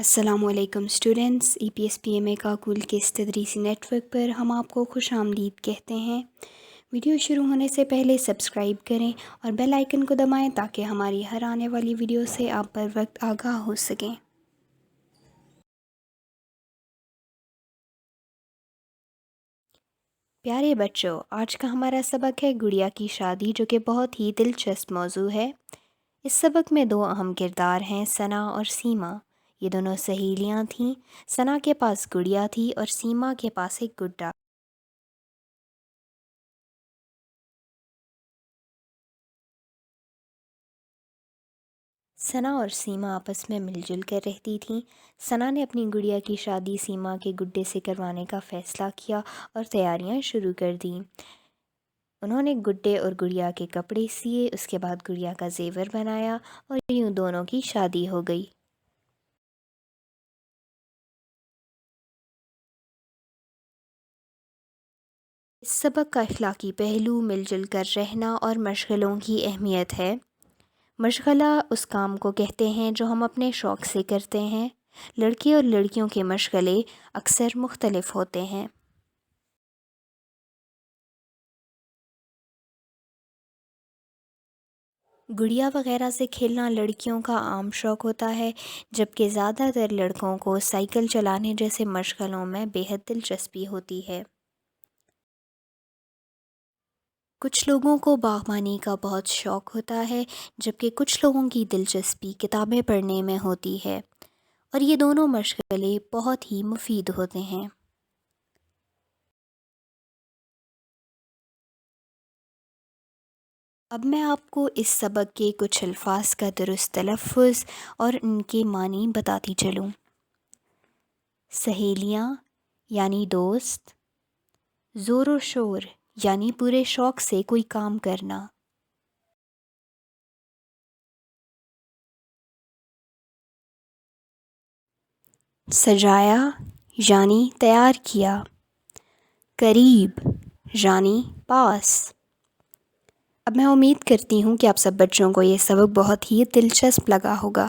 السلام علیکم اسٹوڈنٹس، ای P S P M اے کاکول کے اس تدریسی نیٹ ورک پر ہم آپ کو خوش آمدید کہتے ہیں۔ ویڈیو شروع ہونے سے پہلے سبسکرائب کریں اور بیل آئیکن کو دبائیں تاکہ ہماری ہر آنے والی ویڈیو سے آپ پر وقت آگاہ ہو سکیں۔ پیارے بچوں، آج کا ہمارا سبق ہے گڑیا کی شادی، جو کہ بہت ہی دلچسپ موضوع ہے۔ اس سبق میں دو اہم کردار ہیں، ثنا اور سیما۔ یہ دونوں سہیلیاں تھیں۔ ثنا کے پاس گڑیا تھی اور سیما کے پاس ایک گڈا۔ ثنا اور سیما آپس میں مل جل کر رہتی تھیں۔ ثنا نے اپنی گڑیا کی شادی سیما کے گڈے سے کروانے کا فیصلہ کیا اور تیاریاں شروع کر دیں۔ انہوں نے گڈے اور گڑیا کے کپڑے سیے، اس کے بعد گڑیا کا زیور بنایا اور یوں دونوں کی شادی ہو گئی۔ اس سبق کا اخلاقی پہلو مل جل کر رہنا اور مشغلوں کی اہمیت ہے۔ مشغلہ اس کام کو کہتے ہیں جو ہم اپنے شوق سے کرتے ہیں۔ لڑکے اور لڑکیوں کے مشغلے اکثر مختلف ہوتے ہیں۔ گڑیا وغیرہ سے کھیلنا لڑکیوں کا عام شوق ہوتا ہے، جبکہ زیادہ تر لڑکوں کو سائیکل چلانے جیسے مشغلوں میں بے حد دلچسپی ہوتی ہے۔ کچھ لوگوں کو باغبانی کا بہت شوق ہوتا ہے، جبکہ کچھ لوگوں کی دلچسپی کتابیں پڑھنے میں ہوتی ہے، اور یہ دونوں مشغلے بہت ہی مفید ہوتے ہیں۔ اب میں آپ کو اس سبق کے کچھ الفاظ کا درست تلفظ اور ان کے معنی بتاتی چلوں۔ سہیلیاں یعنی دوست، زور و شور یعنی پورے شوق سے کوئی کام کرنا، سجایا یعنی تیار کیا، قریب یعنی پاس۔ اب میں امید کرتی ہوں کہ آپ سب بچوں کو یہ سبق بہت ہی دلچسپ لگا ہوگا۔